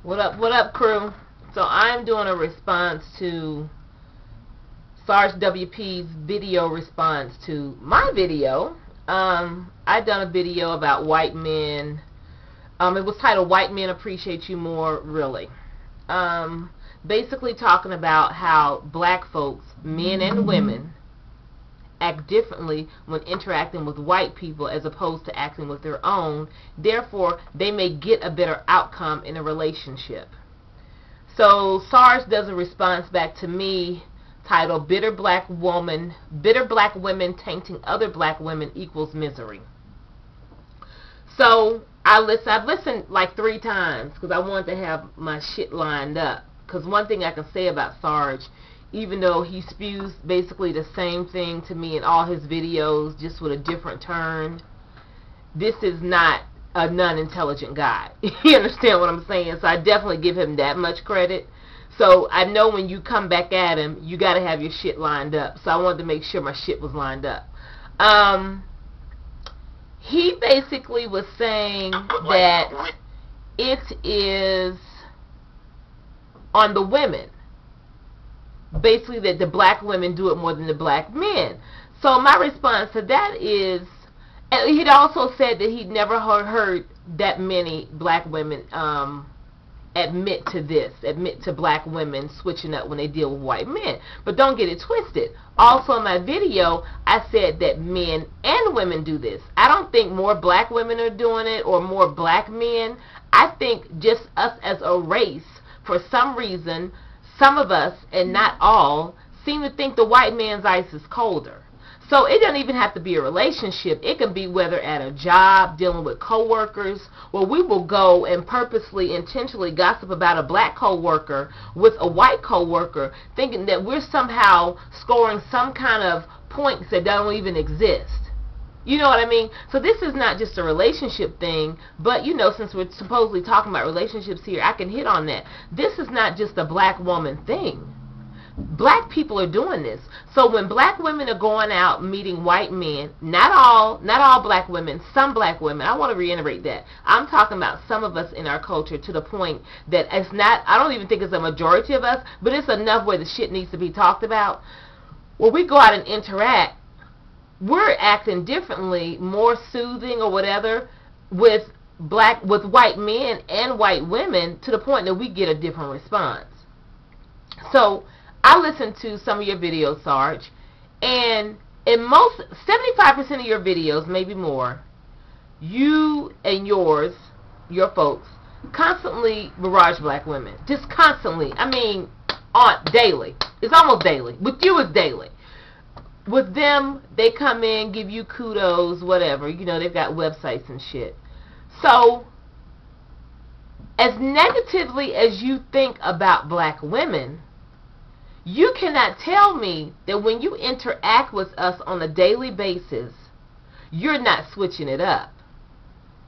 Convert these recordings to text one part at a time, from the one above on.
What up, crew? So I'm doing a response to Sarge WP's video response to my video. I done a video about white men. It was titled "White Men Appreciate You More, Really." Basically talking about how black folks, men and women, act differently when interacting with white people as opposed to acting with their own. Therefore, they may get a better outcome in a relationship. So Sarge does a response back to me titled "Bitter Black Women Tainting Other Black Women Equals Misery." So I've listened like 3 times because I wanted to have my shit lined up. Because one thing I can say about Sarge, even though he spews basically the same thing to me in all his videos, just with a different turn, this is not a non-intelligent guy. You understand what I'm saying? So I definitely give him that much credit. So I know when you come back at him, you got to have your shit lined up. So I wanted to make sure my shit was lined up. He basically was saying that it is on the women. Basically that the black women do it more than the black men. So my response to that is, and he'd also said that he'd never heard that many black women admit to black women switching up when they deal with white men. But don't get it twisted. Also in my video, I said that men and women do this. I don't think more black women are doing it or more black men. I think just us as a race, for some reason, some of us, and not all, seem to think the white man's ice is colder. So it doesn't even have to be a relationship. It can be whether at a job, dealing with coworkers, where we will go and purposely, intentionally gossip about a black coworker with a white coworker, thinking that we're somehow scoring some kind of points that don't even exist. You know what I mean? So this is not just a relationship thing, but you know, since we're supposedly talking about relationships here, I can hit on that. This is not just a black woman thing. Black people are doing this. So when black women are going out meeting white men, not all black women, some black women, I want to reiterate that. I'm talking about some of us in our culture, to the point that it's not, I don't even think it's a majority of us, but it's enough where the shit needs to be talked about. When we go out and interact, we're acting differently, more soothing or whatever with white men and white women, to the point that we get a different response. So I listened to some of your videos, Sarge, and in most 75% of your videos, maybe more, you and your folks constantly barrage black women. Just constantly. I mean, daily. It's almost daily. With you, it's daily. With them, they come in, give you kudos, whatever. You know, they've got websites and shit. So, as negatively as you think about black women, you cannot tell me that when you interact with us on a daily basis, you're not switching it up.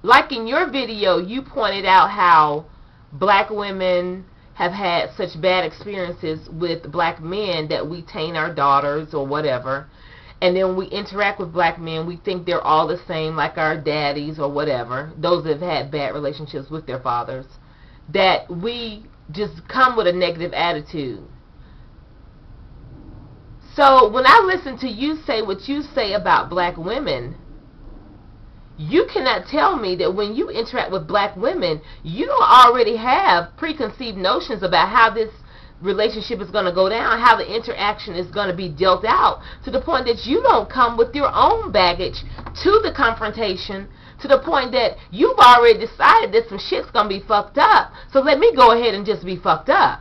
Like in your video, you pointed out how black women have had such bad experiences with black men that we taint our daughters or whatever, and then we interact with black men, we think they're all the same, like our daddies or whatever, those that have had bad relationships with their fathers, that we just come with a negative attitude. So when I listen to you say what you say about black women, you cannot tell me that when you interact with black women, you don't already have preconceived notions about how this relationship is going to go down, how the interaction is going to be dealt out, to the point that you don't come with your own baggage to the confrontation, to the point that you've already decided that some shit's going to be fucked up, so let me go ahead and just be fucked up.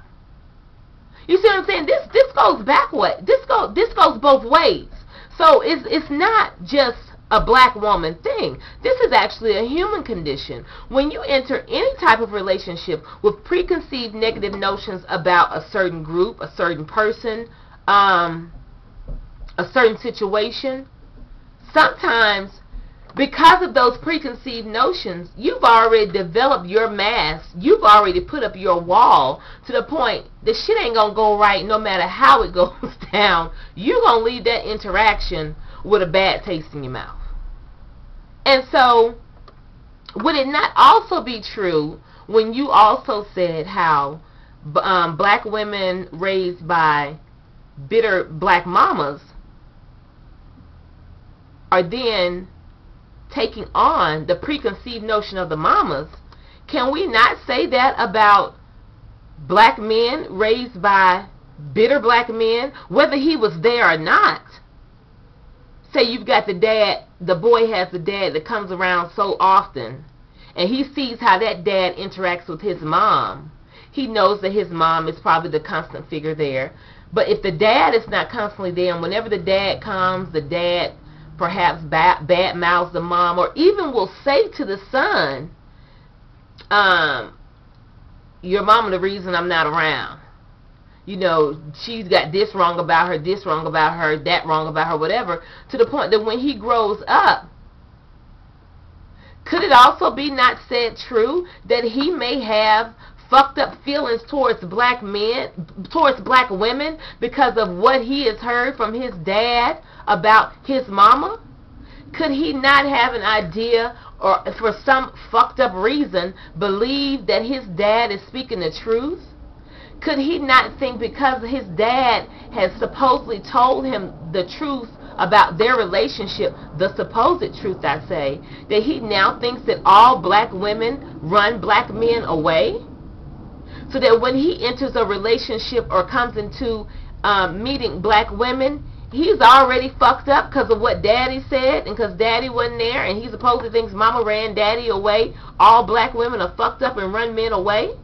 You see what I'm saying? This goes backward. This goes both ways. So it's not just a black woman thing. This is actually a human condition. When you enter any type of relationship with preconceived negative notions about a certain group, a certain person, a certain situation, sometimes because of those preconceived notions, you've already developed your mask. You've already put up your wall to the point the shit ain't going to go right no matter how it goes down. You're going to leave that interaction with a bad taste in your mouth. And so would it not also be true when you also said how black women raised by bitter black mamas are then taking on the preconceived notion of the mamas? Can we not say that about black men raised by bitter black men, whether he was there or not? Say you've got the dad, the boy has the dad that comes around so often, and he sees how that dad interacts with his mom. He knows that his mom is probably the constant figure there. But if the dad is not constantly there, and whenever the dad comes, the dad perhaps bad mouths the mom, or even will say to the son, your mama the reason I'm not around. You know, she's got this wrong about her, this wrong about her, that wrong about her, whatever, to the point that when he grows up, could it also be not said true that he may have fucked up feelings towards black men, towards black women, because of what he has heard from his dad about his mama? Could he not have an idea, or for some fucked up reason believe that his dad is speaking the truth? Could he not think because his dad has supposedly told him the truth about their relationship, the supposed truth I say, that he now thinks that all black women run black men away? So that when he enters a relationship or comes into meeting black women, he's already fucked up because of what daddy said, and because daddy wasn't there, and he supposedly thinks mama ran daddy away. All black women are fucked up and run men away?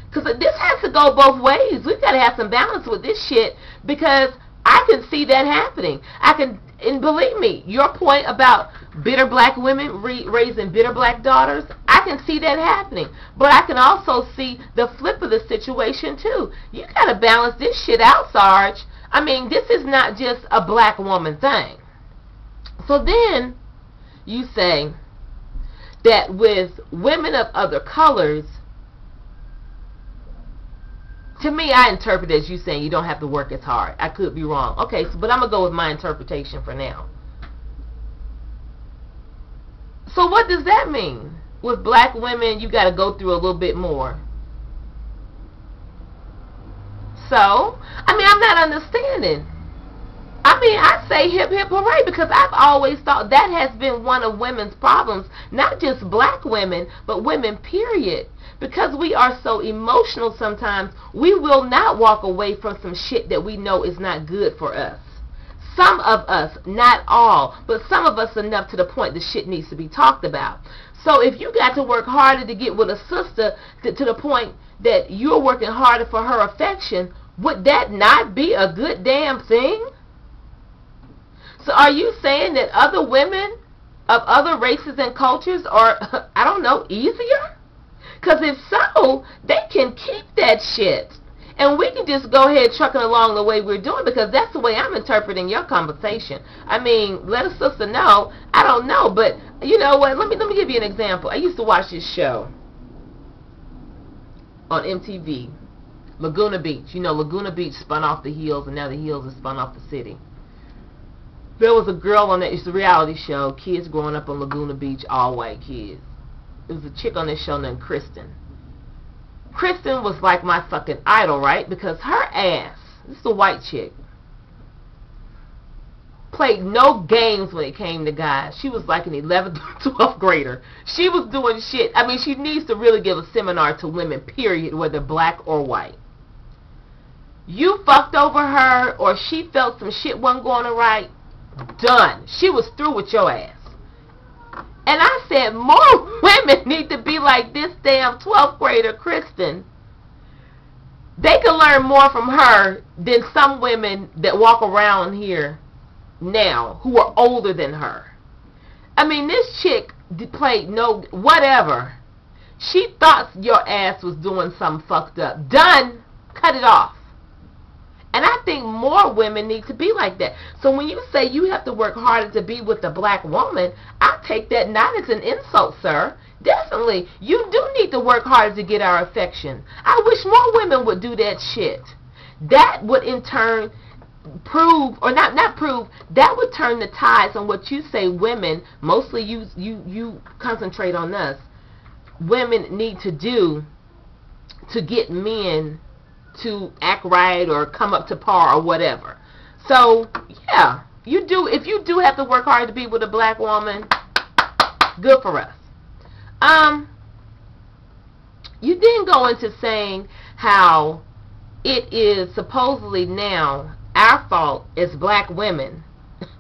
Because this has to go both ways. We've got to have some balance with this shit, because I can see that happening. And believe me, your point about bitter black women raising bitter black daughters, I can see that happening. But I can also see the flip of the situation too. You got to balance this shit out, Sarge. I mean, this is not just a black woman thing. So then you say that with women of other colors, to me, I interpret it as you saying you don't have to work as hard. I could be wrong. Okay, so, but I'm going to go with my interpretation for now. So what does that mean? With black women, you got to go through a little bit more. So, I mean, I'm not understanding. I mean, I say hip hip hooray, because I've always thought that has been one of women's problems. Not just black women, but women, period. Because we are so emotional sometimes, we will not walk away from some shit that we know is not good for us. Some of us, not all, but some of us enough to the point the shit needs to be talked about. So if you got to work harder to get with a sister to the point that you're working harder for her affection, would that not be a good damn thing? So are you saying that other women of other races and cultures are, I don't know, easier? Because if so, they can keep that shit. And we can just go ahead trucking along the way we're doing, because that's the way I'm interpreting your conversation. I mean, let a sister know. I don't know, but you know what? Let me give you an example. I used to watch this show on MTV, Laguna Beach. You know, Laguna Beach spun off the Hills, and now the Hills is spun off the city. There was a girl on that. It's a reality show. Kids growing up on Laguna Beach, all white kids. There was a chick on this show named Kristen. Kristen was like my fucking idol, right? Because her ass, this is a white chick, played no games when it came to guys. She was like an 11th or 12th grader. She was doing shit. I mean, she needs to really give a seminar to women, period, whether black or white. You fucked over her, or she felt some shit wasn't going right, done. She was through with your ass. And I said, more women need to be like this damn 12th grader Kristen. They can learn more from her than some women that walk around here now who are older than her. I mean, this chick played no whatever. She thought your ass was doing something fucked up. Done. Cut it off. And I think more women need to be like that. So when you say you have to work harder to be with a black woman, I take that not as an insult, sir. Definitely, you do need to work harder to get our affection. I wish more women would do that shit. That would in turn prove, or not prove, that would turn the tides on what you say women, mostly you concentrate on us, women need to do to get men to act right or come up to par or whatever. So, yeah, if you do have to work hard to be with a black woman, good for us. You then go into saying how it is supposedly now our fault as black women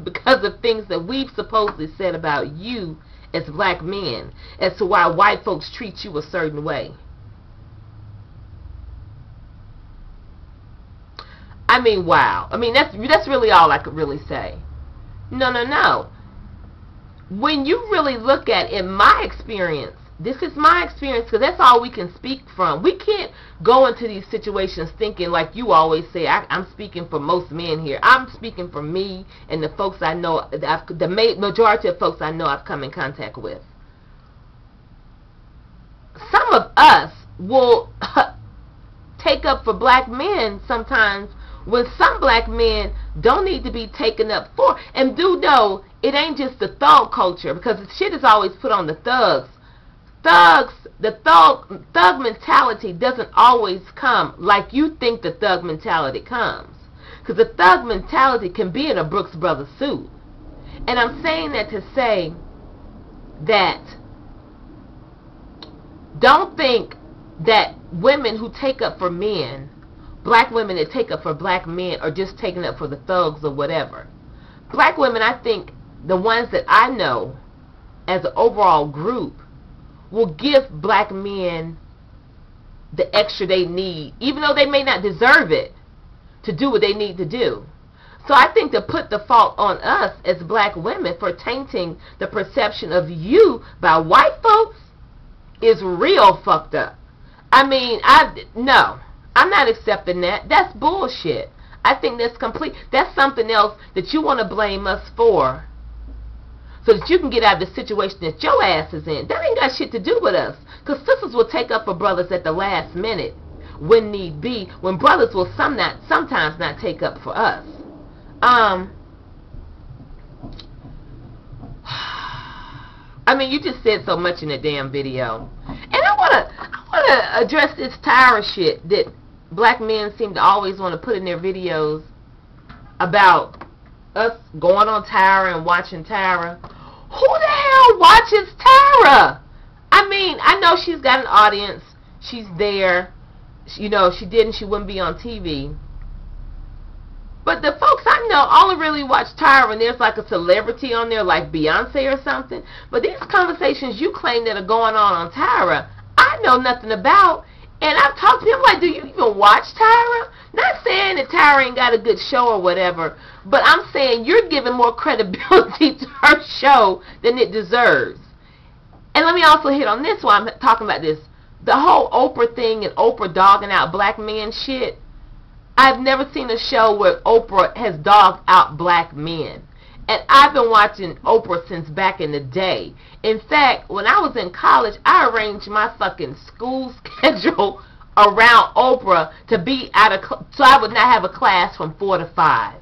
because of things that we've supposedly said about you as black men as to why white folks treat you a certain way. I mean, wow. I mean, that's really all I could really say. No. When you really look at, in my experience, this is my experience because that's all we can speak from. We can't go into these situations thinking like you always say, I'm speaking for most men here. I'm speaking for me and the folks I know, the majority of folks I know I've come in contact with. Some of us will take up for black men sometimes when some black men don't need to be taken up for. And do know, it ain't just the thug culture, because the shit is always put on the thugs. The thug mentality doesn't always come like you think the thug mentality comes. Because the thug mentality can be in a Brooks Brothers suit. And I'm saying that to say that don't think that women who take up for men, black women that take up for black men, are just taking up for the thugs or whatever. Black women, I think, the ones that I know as an overall group, will give black men the extra they need, even though they may not deserve it, to do what they need to do. So I think to put the fault on us as black women for tainting the perception of you by white folks is real fucked up. I mean, no, I'm not accepting that. That's bullshit. I think that's complete. That's something else that you want to blame us for, so that you can get out of the situation that your ass is in. That ain't got shit to do with us. Because sisters will take up for brothers at the last minute when need be, when brothers will sometimes not take up for us. I mean, you just said so much in the damn video. And I wanna address this Tyra shit that black men seem to always want to put in their videos about us going on Tyra and watching Tyra. Who the hell watches Tyra? I mean, I know she's got an audience. She's there. You know, if she didn't, she wouldn't be on TV. But the folks I know only really watch Tyra when there's like a celebrity on there, like Beyonce or something. But these conversations you claim that are going on Tyra, I know nothing about. And I've talked to him like, do you even watch Tyra? Not saying that Tyra ain't got a good show or whatever, but I'm saying you're giving more credibility to her show than it deserves. And let me also hit on this while I'm talking about this. The whole Oprah thing and Oprah dogging out black men shit. I've never seen a show where Oprah has dogged out black men. And I've been watching Oprah since back in the day. In fact, when I was in college, I arranged my fucking school schedule around Oprah to be so I would not have a class from 4 to 5.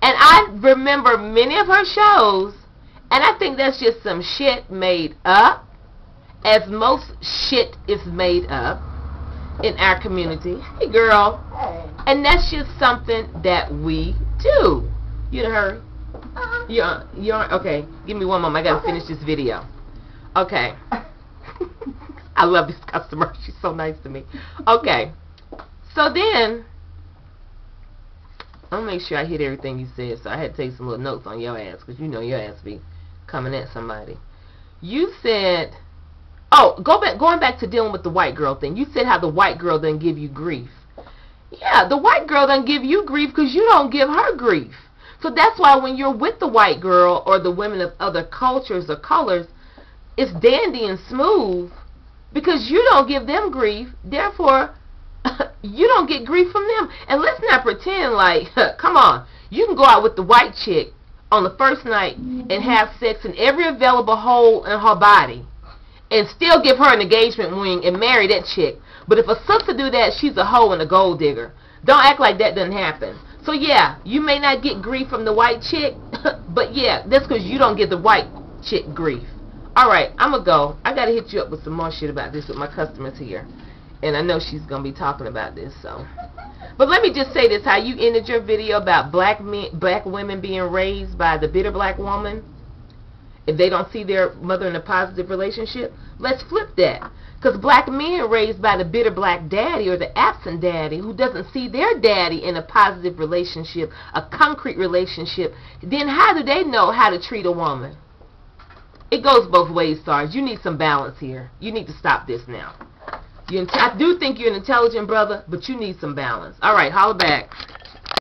And I remember many of her shows, and I think that's just some shit made up, as most shit is made up in our community. Hey, girl. And that's just something that we do. You in a hurry? You're okay. Give me one moment. I gotta finish this video. Okay. I love this customer. She's so nice to me. Okay. So then, I'll make sure I hit everything you said. So I had to take some little notes on your ass, because you know your ass be coming at somebody. You said, going back to dealing with the white girl thing. You said how the white girl doesn't give you grief. Yeah, the white girl doesn't give you grief because you don't give her grief. So that's why when you're with the white girl or the women of other cultures or colors, it's dandy and smooth because you don't give them grief. Therefore, you don't get grief from them. And let's not pretend like, come on, you can go out with the white chick on the first night and have sex in every available hole in her body and still give her an engagement ring and marry that chick. But if a sister do that, she's a hoe and a gold digger. Don't act like that doesn't happen. So yeah, you may not get grief from the white chick, but yeah, that's because you don't get the white chick grief. Alright, I'm going to go. I got to hit you up with some more shit about this with my customers here. And I know she's going to be talking about this, so. But let me just say this, how you ended your video about black women being raised by the bitter black woman if they don't see their mother in a positive relationship. Let's flip that. Because black men raised by the bitter black daddy or the absent daddy who doesn't see their daddy in a positive relationship, a concrete relationship, then how do they know how to treat a woman? It goes both ways, Sarge. You need some balance here. You need to stop this now. I do think you're an intelligent brother, but you need some balance. All right, holler back.